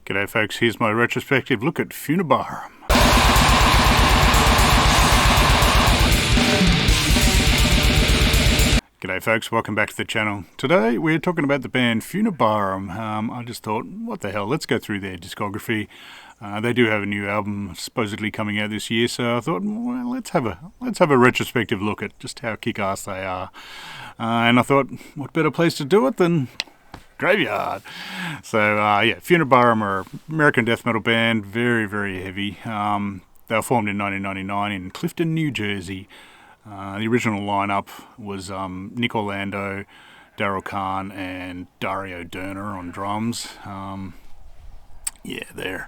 G'day folks, here's my retrospective look at Funebrarum. G'day folks, welcome back to the channel. Today we're talking about the band Funebrarum. I just thought, what the hell, let's go through their discography. They do have a new album supposedly coming out this year, so I thought, well, let's have a retrospective look at just how kick-ass they are. And I thought, what better place to do it than Graveyard. So Funebrarum are an American death metal band, very, very heavy. They were formed in 1999 in Clifton, New Jersey. The original lineup was Nick Orlando, Daryl Kahn, and Dario Derner on drums. They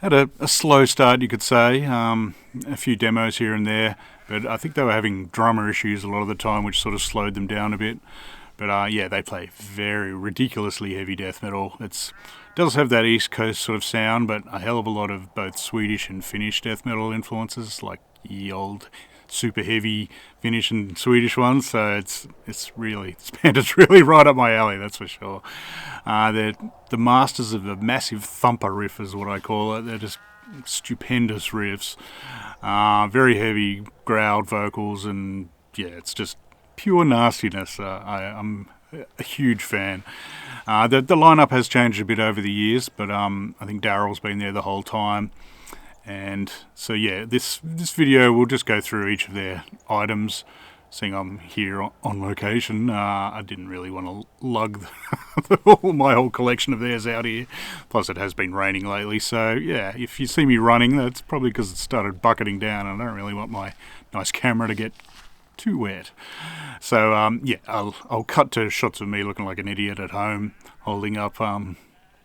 had a slow start, you could say. A few demos here and there, but I think they were having drummer issues a lot of the time, which sort of slowed them down a bit. But they play very ridiculously heavy death metal. It does have that East Coast sort of sound, but a hell of a lot of both Swedish and Finnish death metal influences, like the old super heavy Finnish and Swedish ones. So this band is really right up my alley, that's for sure. They're the masters of the massive thumper riff, is what I call it. They're just stupendous riffs, very heavy growled vocals, and it's just pure nastiness. I'm a huge fan. The lineup has changed a bit over the years, but I think Daryl's been there the whole time. And so this video we'll just go through each of their items. Seeing I'm here on location, I didn't really want to lug my whole collection of theirs out here. Plus it has been raining lately, so if you see me running, that's probably because it started bucketing down. I don't really want my nice camera to get too wet. So I'll cut to shots of me looking like an idiot at home, holding up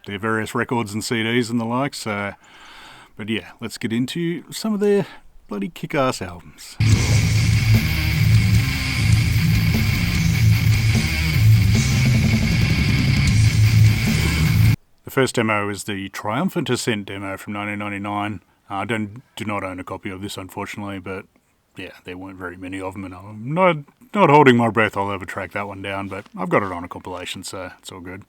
their various records and CDs and the like. So, but let's get into some of their bloody kick-ass albums. The first demo is the Triumphant Ascent demo from 1999. I do not own a copy of this, unfortunately, but there weren't very many of them, and I'm not holding my breath I'll ever track that one down, but I've got it on a compilation, so it's all good.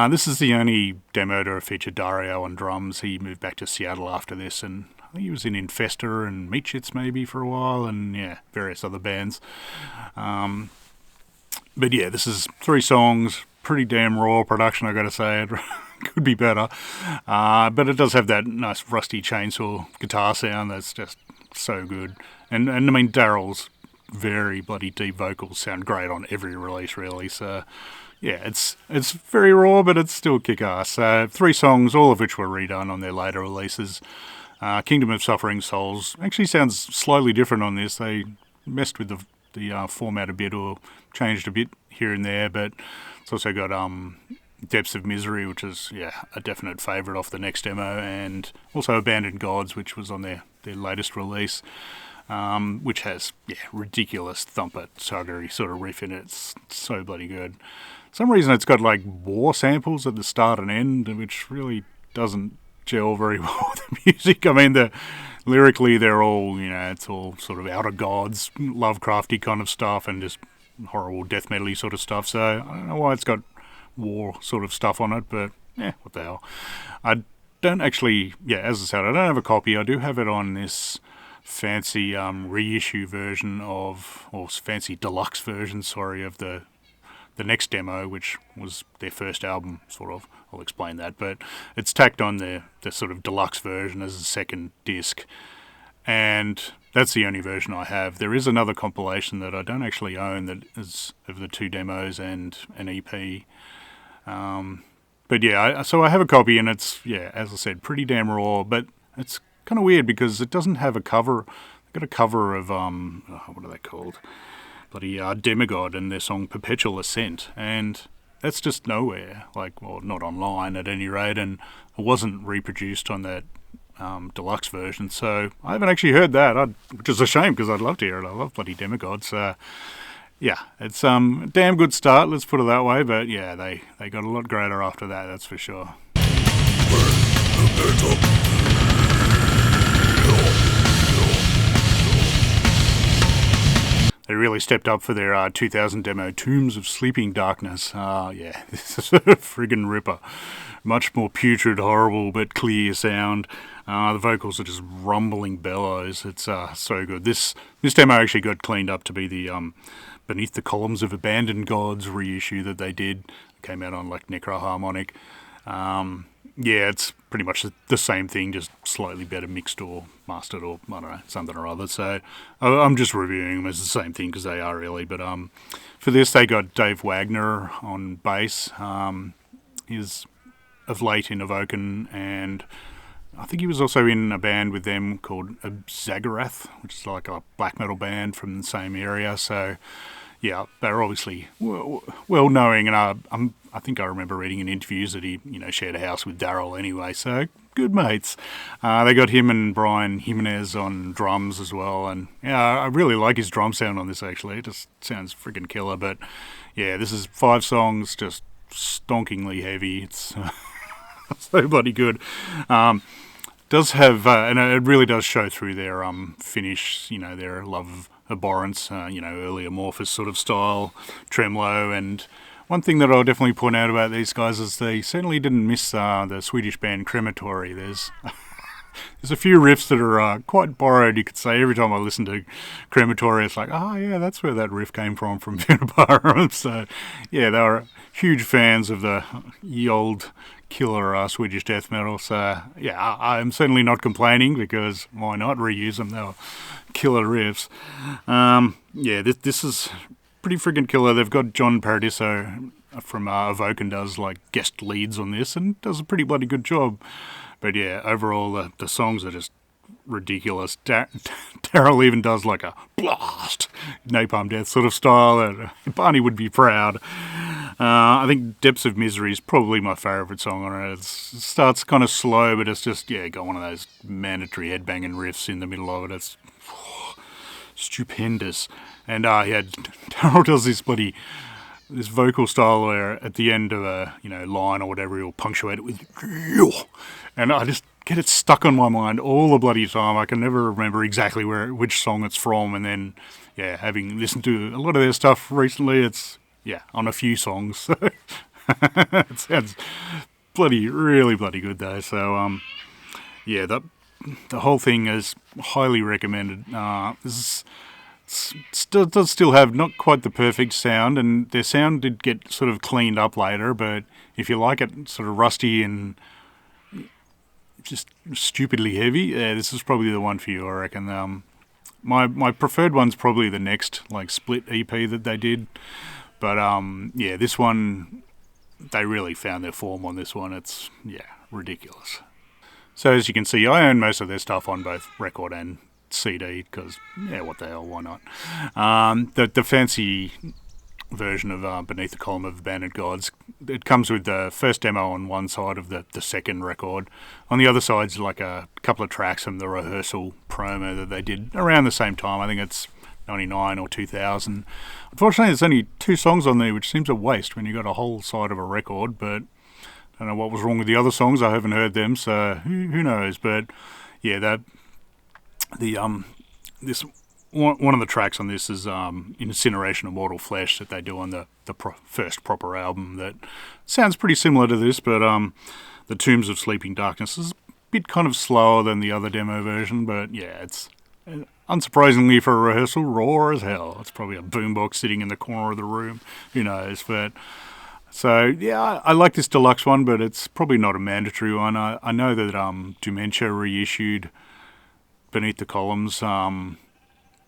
This is the only demo to feature Dario on drums. He moved back to Seattle after this, and I think he was in Infester and Meat Shits maybe for a while, and various other bands. But this is 3 songs, pretty damn raw production, I gotta say. It could be better, but it does have that nice rusty chainsaw guitar sound that's just so good. And I mean, Daryl's very bloody deep vocals sound great on every release, really. So it's very raw, but it's still kick-ass. 3 songs, all of which were redone on their later releases. Kingdom of Suffering Souls actually sounds slightly different on this. They messed with the format a bit, or changed a bit here and there, but it's also got Depths of Misery, which is a definite favourite off the next demo, and also Abandoned Gods, which was on their latest release, which has ridiculous thumper tuggery sort of riff in it. It's so bloody good. For some reason it's got like war samples at the start and end, which really doesn't gel very well with the music. I mean, lyrically they're all, it's all sort of Outer Gods, Lovecrafty kind of stuff, and just horrible death metal-y sort of stuff. So I don't know why it's got war sort of stuff on it, but what the hell. I don't actually, as I said, I don't have a copy. I do have it on this fancy reissue version or fancy deluxe version, of the next demo, which was their first album, sort of. I'll explain that, but it's tacked on the sort of deluxe version as a second disc, and that's the only version I have. There is another compilation that I don't actually own that is of the 2 demos and an EP. So I have a copy, and it's, as I said, pretty damn raw, but it's kind of weird because it doesn't have a cover. They've got a cover of, what are they called? Bloody Demigod and their song Perpetual Ascent, and that's just nowhere, not online at any rate, and it wasn't reproduced on that deluxe version, so I haven't actually heard that, which is a shame because I'd love to hear it. I love bloody Demigod, so it's a damn good start, let's put it that way, but they got a lot greater after that, that's for sure. They really stepped up for their 2000 demo, Tombs of Sleeping Darkness. This is a friggin' ripper. much more putrid, horrible, but clear sound. The vocals are just rumbling bellows. It's so good. This demo actually got cleaned up to be the Beneath the Columns of Abandoned Gods reissue that they did. It came out on like Necroharmonic. Yeah, it's pretty much the same thing, just slightly better mixed or mastered or, I don't know, something or other. So I'm just reviewing them as the same thing because they are really. But for this, they got Dave Wagner on bass. He's of late in Evoken, and I think he was also in a band with them called Zagarath, which is like a black metal band from the same area. So, yeah, they're obviously well knowing, and I think I remember reading in interviews that he, shared a house with Daryl anyway. So good mates. They got him and Brian Jimenez on drums as well, and yeah, I really like his drum sound on this. Actually, it just sounds freaking killer. But yeah, this is 5 songs, just stonkingly heavy. It's so bloody good. Does have, and it really does show through their finish, their love of abhorrence, early amorphous sort of style, tremolo. And one thing that I'll definitely point out about these guys is they certainly didn't miss the Swedish band Crematory. There's a few riffs that are quite borrowed, you could say. Every time I listen to Crematory, it's like, oh yeah, that's where that riff came from Funebrarum. So yeah, they were huge fans of the old killer Swedish death metal. So yeah, I'm certainly not complaining, because why not reuse them? They were killer riffs. Yeah, this is pretty freaking killer. They've got John Paradiso from Evoken does like guest leads on this and does a pretty bloody good job. But yeah, overall the songs are just ridiculous. Daryl even does like a blast, Napalm Death sort of style, and Barney would be proud. I think Depths of Misery is probably my favourite song on it. It starts kind of slow, but it's just, got one of those mandatory headbanging riffs in the middle of it. It's stupendous. And Daryl does this vocal style where at the end of a line or whatever, he'll punctuate it with and I just get it stuck on my mind all the bloody time. I can never remember exactly which song it's from, and then having listened to a lot of their stuff recently, it's on a few songs. So it sounds really bloody good though. So the whole thing is highly recommended. This does still have not quite the perfect sound, and their sound did get sort of cleaned up later, but if you like it sort of rusty and just stupidly heavy, this is probably the one for you, I reckon. My preferred one's probably the next split EP that they did, but this one, they really found their form on this one. It's ridiculous. So as you can see, I own most of their stuff on both record and CD, because what the hell, why not? The fancy version of Beneath the Column of Abandoned Gods, it comes with the first demo on one side of the second record. On the other side's like a couple of tracks from the rehearsal promo that they did around the same time. I think it's 99 or 2000. Unfortunately, there's only 2 songs on there, which seems a waste when you got a whole side of a record, but I don't know what was wrong with the other songs. I haven't heard them, so who knows. But yeah, this one of the tracks on this is Incineration of Mortal Flesh that they do on the first proper album. That sounds pretty similar to this, but the Tombs of Sleeping Darkness is a bit kind of slower than the other demo version. But yeah, it's unsurprisingly for a rehearsal, raw as hell. It's probably a boombox sitting in the corner of the room. Who knows? But so yeah, I like this deluxe one, but it's probably not a mandatory one. I know that Dementia reissued Beneath the Columns,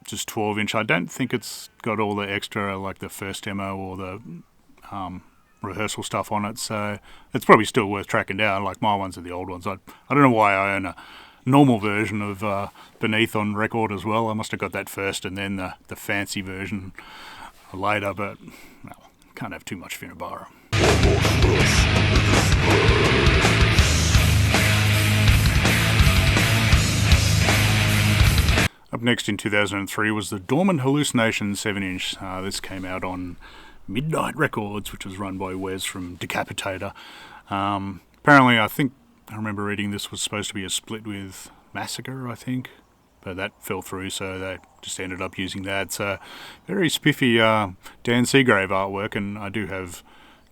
just 12-inch. I don't think it's got all the extra, like the first demo or the rehearsal stuff on it, so it's probably still worth tracking down. Like my ones are the old ones. I don't know why I own a normal version of Beneath on record as well. I must have got that first and then the fancy version later, but can't have too much Funebrarum. Up next in 2003 was the Dorman Hallucination 7-inch. This came out on Midnight Records, which was run by Wes from Decapitator. Apparently, I think I remember reading this was supposed to be a split with Massacre, I think, but that fell through, so they just ended up using that. So very spiffy Dan Seagrave artwork, and I do have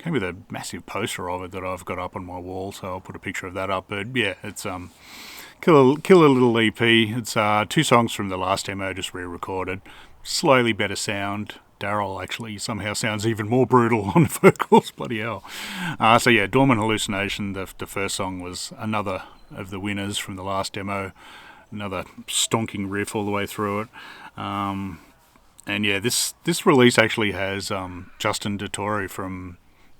came with a massive poster of it that I've got up on my wall, so I'll put a picture of that up. But yeah, it's killer little EP. It's 2 songs from the last demo, just re-recorded. Slightly better sound. Daryl actually somehow sounds even more brutal on the vocals, bloody hell. So yeah, Dorman, Hallucination, the first song, was another of the winners from the last demo. Another stonking riff all the way through it. And yeah, this release actually has Justin DeTore from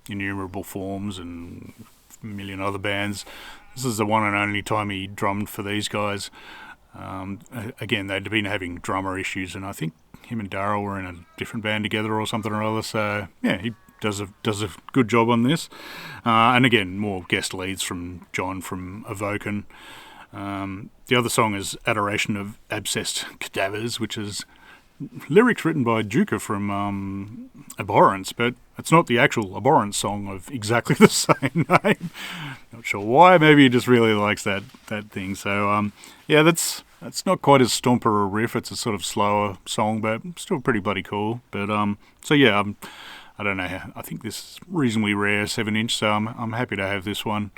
Innumerable Forms and a million other bands. This is the one and only time he drummed for these guys. Again, they'd been having drummer issues, and I think him and Daryl were in a different band together or something or other. So yeah, he does a good job on this. And again, more guest leads from John from Evoken. The other song is Adoration of Abscessed Cadavers, which is lyrics written by Duca from Abhorrence, but it's not the actual Abhorrence song of exactly the same name. Not sure why. Maybe he just really likes that thing. So yeah, that's not quite as stomper a riff. It's a sort of slower song, but still pretty bloody cool. But so yeah, I don't know. I think this is reasonably rare 7-inch, so I'm happy to have this one.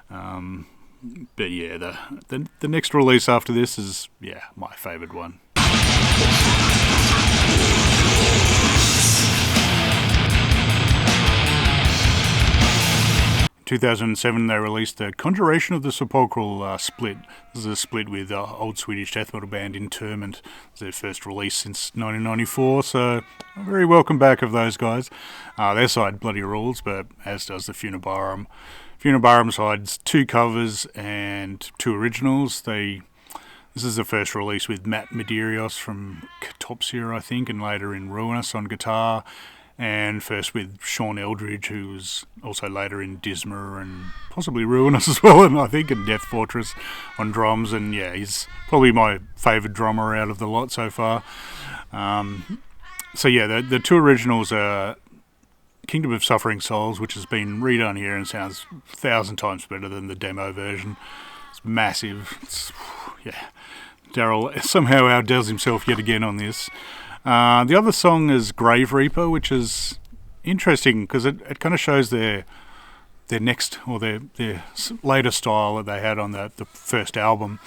But yeah, the next release after this is my favourite one. 2007 they released the Conjuration of the Sepulchral split. This is a split with old Swedish death metal band Interment. It's their first release since 1994, so very welcome back of those guys. Their side bloody rules, but as does the Funebrarum. Funebrarum side's 2 covers and 2 originals. This is the first release with Matt Medeiros from Catopsia, I think, and later in Ruinous on guitar. And first with Sean Eldridge, who was also later in Disma and possibly Ruinous as well, and I think in Death Fortress on drums. And yeah, he's probably my favourite drummer out of the lot so far. So yeah, the 2 originals are Kingdom of Suffering Souls, which has been redone here and sounds 1,000 times better than the demo version. It's massive. Daryl somehow outdoes himself yet again on this. The other song is Grave Reaper, which is interesting because it kind of shows their next or their later style that they had on the first album.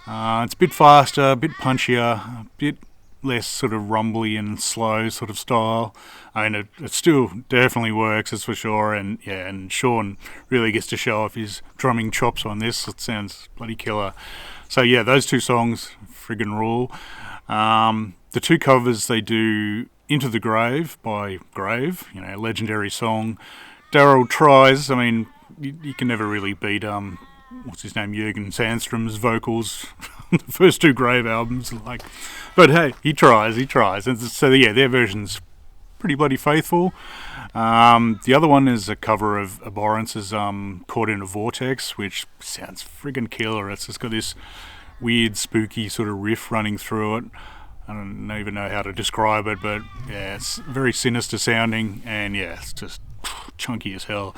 It's a bit faster, a bit punchier, a bit less sort of rumbly and slow sort of style. I mean, it still definitely works, that's for sure. And yeah, and Sean really gets to show off his drumming chops on this. It sounds bloody killer. So yeah, those 2 songs friggin' rule. The 2 covers they do Into the Grave by Grave, a legendary song. Daryl tries. I mean, you can never really beat what's his name, Jürgen Sandstrom's vocals on the first 2 Grave albums. But hey, he tries. And so yeah, their version's pretty bloody faithful. The other one is a cover of Abhorrence's Caught in a Vortex, which sounds friggin' killer. It's just got this weird, spooky sort of riff running through it. I don't even know how to describe it, but yeah, it's very sinister sounding, and yeah, it's just chunky as hell.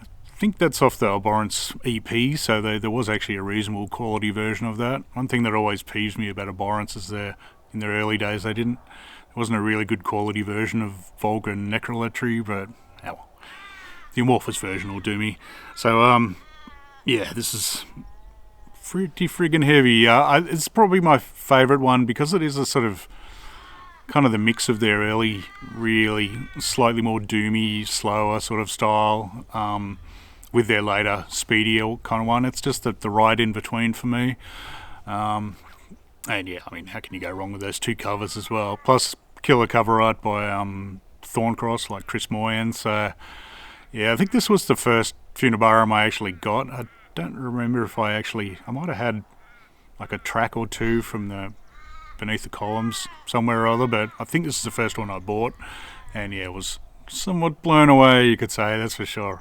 I think that's off the Abhorrence EP, so there was actually a reasonable quality version of that. One thing that always peeves me about Abhorrence is in their early days, there wasn't a really good quality version of Vulgar Necrolatry, but the Amorphous version will do me. So yeah, this is pretty friggin' heavy. It's probably my favourite one because it is a sort of kind of the mix of their early, really slightly more doomy, slower sort of style with their later speedier kind of one. It's just the right in between for me. And yeah, I mean, how can you go wrong with those 2 covers as well? Plus, killer cover art by Thorncross, like Chris Moyen. So yeah, I think this was the first Funebrarum I actually got. I don't remember if I might have had like a track or 2 from the Beneath the Columns somewhere or other, but I think this is the first one I bought, and yeah, was somewhat blown away, you could say, that's for sure.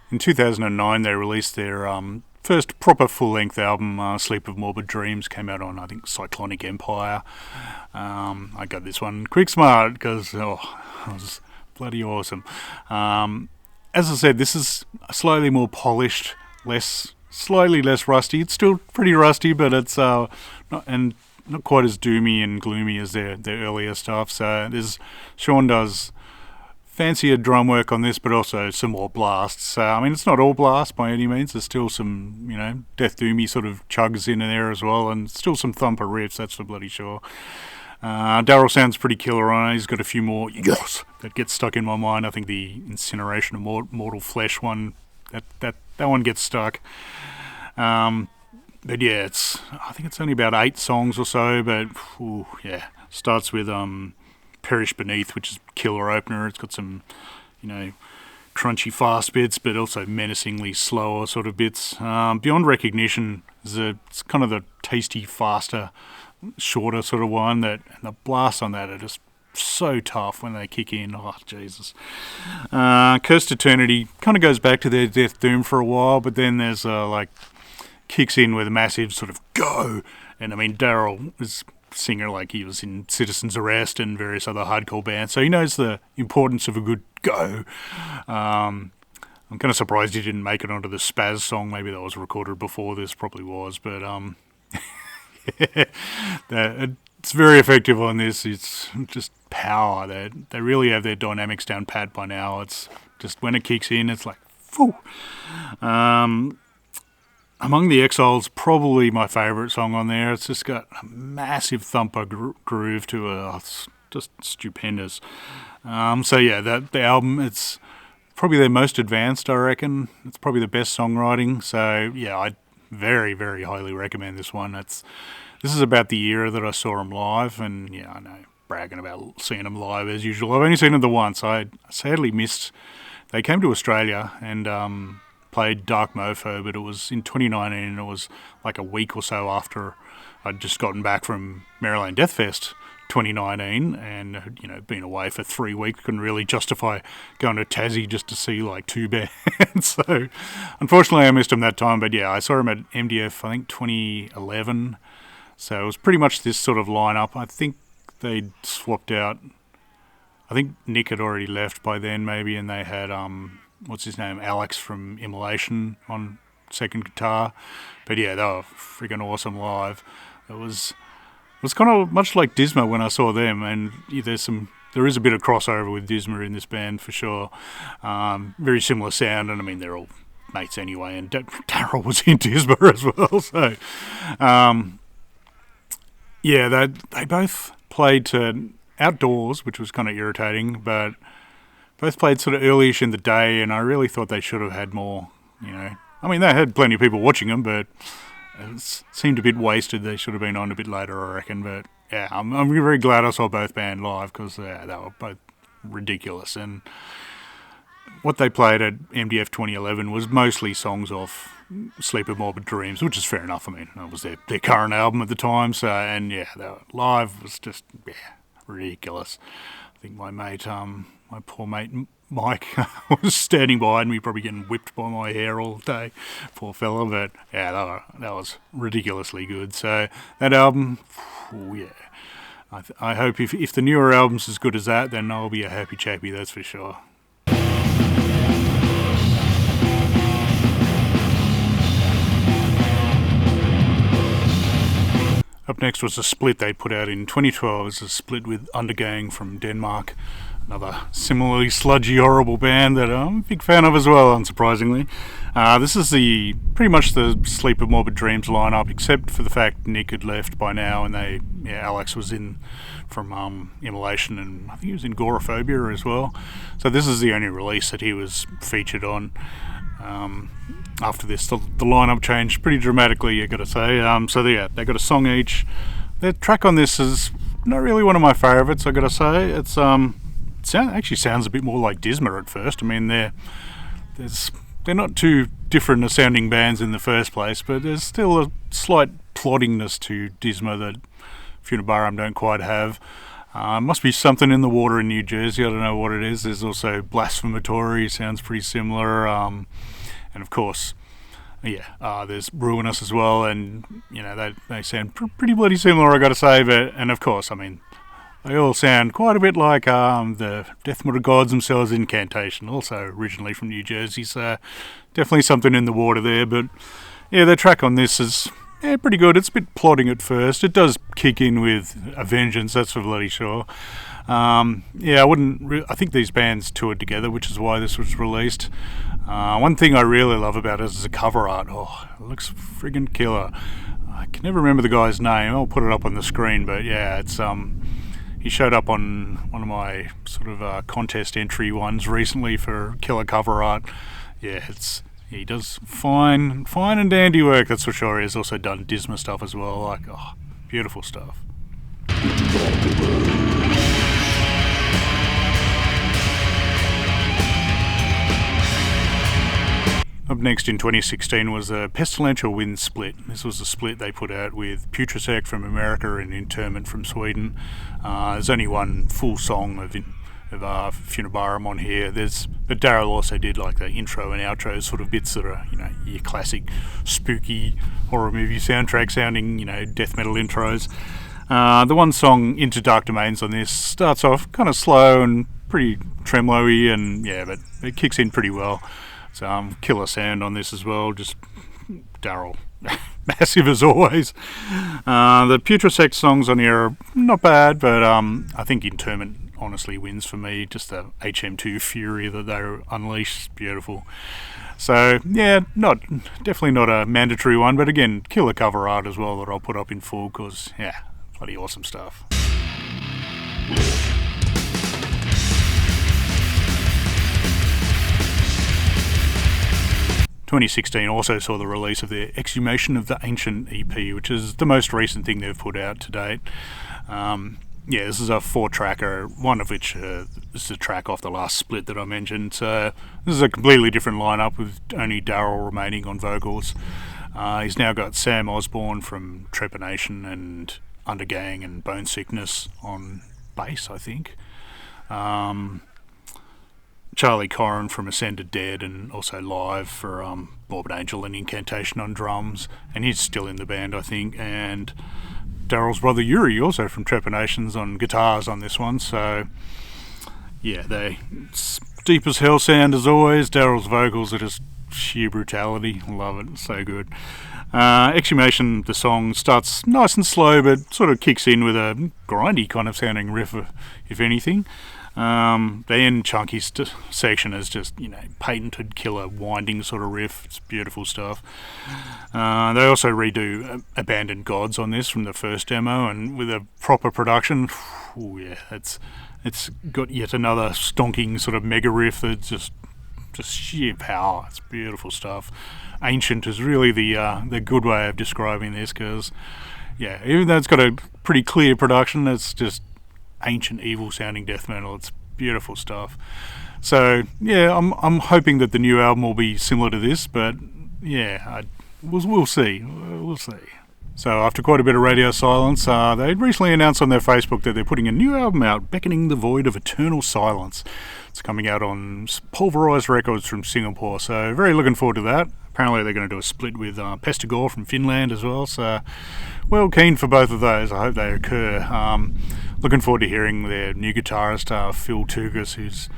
In 2009 they released their first proper full-length album, Sleep of Morbid Dreams, came out on, I think, Cyclonic Empire. I got this one quick smart because it was bloody awesome. As I said, this is slightly more polished, less slightly less rusty. It's still pretty rusty, but it's not quite as doomy and gloomy as their earlier stuff. So Sean does fancier drum work on this, but also some more blasts. So, I mean, it's not all blast by any means. There's still some, death doomy sort of chugs in there as well, and still some thumper riffs, that's for bloody sure. Daryl sounds pretty killer on it. He's got a few more yes that get stuck in my mind. I think the Incineration of Mortal Flesh one, that one gets stuck. But yeah, I think it's only about 8 songs or so, but starts with Perish Beneath, which is killer opener. It's got some, crunchy fast bits, but also menacingly slower sort of bits. Beyond Recognition it's kind of the tasty, faster, shorter sort of one, and the blasts on that are just so tough when they kick in. Oh, Jesus. Cursed Eternity kind of goes back to their Death Doom for a while, but then there's kicks in with a massive sort of go. And I mean, Daryl is singer, like he was in Citizen's Arrest and various other hardcore bands, so he knows the importance of a good go. I'm kind of surprised he didn't make it onto the Spaz song. Maybe that was recorded before this, probably was, but it's very effective on this. It's just power. They really have their dynamics down pat by now. It's just when it kicks in, it's like, phew. Among the Exiles, probably my favourite song on there. It's just got a massive thumper groove to it. It's just stupendous. The album, it's probably their most advanced, I reckon. It's probably the best songwriting. So yeah, I very, very highly recommend this one. This is about the era that I saw them live, and yeah, I know, bragging about seeing them live as usual. I've only seen them the once. I sadly missed. They came to Australia and played Dark Mofo, but it was in 2019, and it was like a week or so after I'd just gotten back from Maryland Deathfest 2019, and been away for 3 weeks, couldn't really justify going to Tassie just to see like 2 bands. So unfortunately I missed them that time, but yeah, I saw them at MDF I think 2011, so it was pretty much this sort of lineup. I think they'd swapped out, I think Nick had already left by then maybe, and they had what's his name, Alex from Immolation on second guitar. But yeah, they were freaking awesome live. It was kind of much like Disma when I saw them, and there is a bit of crossover with Disma in this band for sure. Very similar sound, and I mean, they're all mates anyway, and Daryl was in Disma as well. So they both played to outdoors, which was kind of irritating, but both played sort of early-ish in the day, and I really thought they should have had more, I mean, they had plenty of people watching them, but it seemed a bit wasted. They should have been on a bit later, I reckon. But yeah, I'm very glad I saw both band live, because they were both ridiculous. And what they played at MDF 2011 was mostly songs off Sleep with Morbid Dreams, which is fair enough. I mean, that was their current album at the time. So, and yeah, live was just ridiculous. I think my poor mate Mike was standing behind me, probably getting whipped by my hair all day, poor fella. But yeah, that was ridiculously good. So that album, I hope if the newer album's as good as that, then I'll be a happy chappy, that's for sure. Up next was a split they put out in 2012. It was a split with Undergang from Denmark, another similarly sludgy, horrible band that I'm a big fan of as well, unsurprisingly. This is pretty much the Sleep of Morbid Dreams lineup, except for the fact Nick had left by now, and Alex was in from Immolation, and I think he was in Goraphobia as well. So this is the only release that he was featured on. After this, the lineup changed pretty dramatically, you got to say. They got a song each. Their track on this is not really one of my favourites, I got to say. It's actually sounds a bit more like Disma at first. I mean, they're not too different as sounding bands in the first place, but there's still a slight ploddingness to Disma that Funebrarum don't quite have. Must be something in the water in New Jersey. I don't know what it is. There's also Blasphematory, sounds pretty similar. And of course, there's Ruinous as well, and they sound pretty bloody similar, I got to say. And of course, I mean, they all sound quite a bit like the Death Metal Gods themselves, Incantation, also originally from New Jersey. So definitely something in the water there. But Yeah, the track on this is pretty good. It's a bit plodding at first. It does kick in with a vengeance, that's for bloody sure. I wouldn't. I think these bands toured together, which is why this was released. One thing I really love about it is the cover art. Oh, it looks friggin' killer. I can never remember the guy's name. I'll put it up on the screen, but yeah, it's he showed up on one of my sort of contest entry ones recently for killer cover art. Yeah, he does fine and dandy work, that's for sure. He's also done Disma stuff as well. Like, oh, beautiful stuff. Up next in 2016 was a Pestilential Wind split. This was a split they put out with Putresect from America and Interment from Sweden. There's only one full song of Funebrarum on here. But Daryl also did like the intro and outro sort of bits that are, your classic spooky horror movie soundtrack sounding, death metal intros. The one song, Into Dark Domains, on this starts off kind of slow and pretty tremolo-y, and but it kicks in pretty well. So killer sound on this as well, just Daryl, massive as always. The Putresect songs on here are not bad, but I think Interment honestly wins for me. Just the HM2 fury that they unleash is beautiful. So yeah, definitely not a mandatory one, but again, killer cover art as well that I'll put up in full because bloody awesome stuff. 2016 also saw the release of their Exclamation of the Ancient EP, which is the most recent thing they've put out to date. This is a 4-tracker, one of which is a track off the last split that I mentioned. So this is a completely different lineup with only Daryl remaining on vocals. He's now got Sam Osborne from Trepidation and Undergang and Bone Sickness on bass, I think. Charlie Corrin from Ascended Dead and also live for Morbid Angel and Incantation on drums, and he's still in the band, I think. And Daryl's brother Yuri, also from Trepanations, on guitars on this one. So it's deep as hell sound as always. Daryl's vocals are just sheer brutality. Love it, so good. Exclamation, the song starts nice and slow, but sort of kicks in with a grindy kind of sounding riff, if anything. The end chunky section is just, patented killer winding sort of riff. It's beautiful stuff. They also redo Abandoned Gods on this from the first demo, and with a proper production, it's got yet another stonking sort of mega riff that's just sheer power. It's beautiful stuff. Ancient is really the good way of describing this, because even though it's got a pretty clear production, it's just ancient evil sounding death metal. It's beautiful stuff. So I'm hoping that the new album will be similar to this, but we'll see. So after quite a bit of radio silence, they recently announced on their Facebook that they're putting a new album out, Beckoning the Void of Eternal Silence. It's coming out on Pulverized Records from Singapore, so very looking forward to that. Apparently they're going to do a split with Pestigore from Finland as well, so well keen for both of those. I hope they occur. Looking forward to hearing their new guitarist, Phil Tugas, who's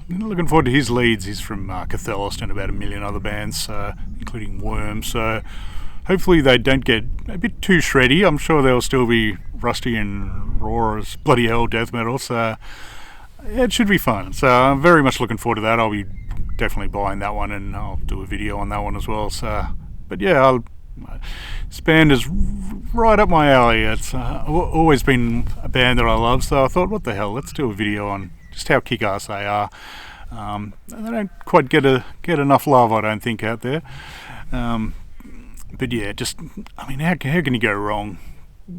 looking forward to his leads. He's from Chthe'ilist and about a million other bands, including Worm, so hopefully they don't get a bit too shreddy. I'm sure they'll still be rusty and raw as bloody hell death metal, so it should be fun. So I'm very much looking forward to that. I'll be definitely buying that one, and I'll do a video on that one as well. So, but this band is right up my alley. It's always been a band that I love, so I thought, what the hell, let's do a video on just how kick-ass they are. They don't quite get enough love, I don't think, out there. But how can you go wrong?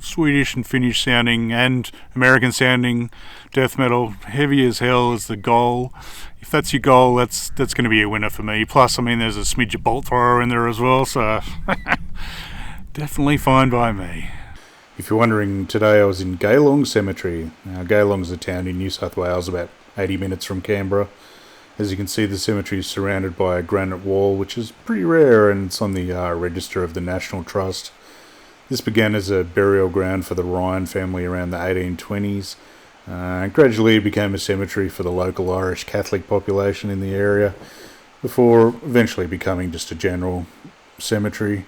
Swedish and Finnish sounding and American sounding death metal, heavy as hell is the goal. If that's your goal, that's going to be a winner for me. Plus, there's a smidge of bolt thrower in there as well, so definitely fine by me. If you're wondering, today I was in Geelong Cemetery. Now, Geelong's a town in New South Wales, about 80 minutes from Canberra. As you can see, the cemetery is surrounded by a granite wall, which is pretty rare, and it's on the register of the National Trust. This began as a burial ground for the Ryan family around the 1820s. Gradually it became a cemetery for the local Irish Catholic population in the area, before eventually becoming just a general cemetery.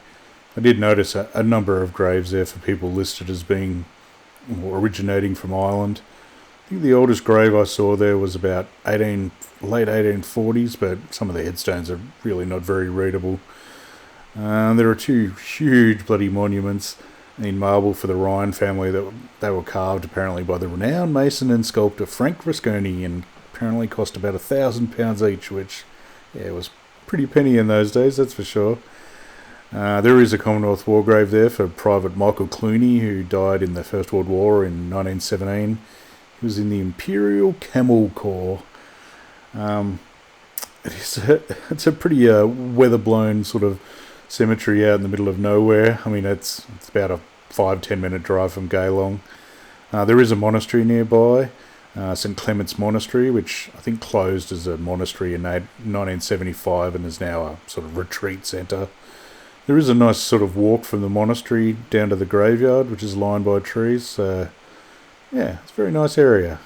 I did notice a number of graves there for people listed as being or originating from Ireland. I think the oldest grave I saw there was about late 1840s, but some of the headstones are really not very readable. There are two huge bloody monuments in marble for the Ryan family that they were carved apparently by the renowned mason and sculptor Frank Rusconi, and apparently cost about £1,000 each, which was pretty penny in those days, that's for sure. There is a Commonwealth War grave there for Private Michael Clooney, who died in the First World War in 1917. He was in the Imperial Camel Corps. It's a pretty weather-blown sort of cemetery out in the middle of nowhere. I mean, it's about a 5-10 minute drive from Geelong. There is a monastery nearby, St Clement's Monastery, which I think closed as a monastery in 1975 and is now a sort of retreat centre. There is a nice sort of walk from the monastery down to the graveyard, which is lined by trees. It's a very nice area.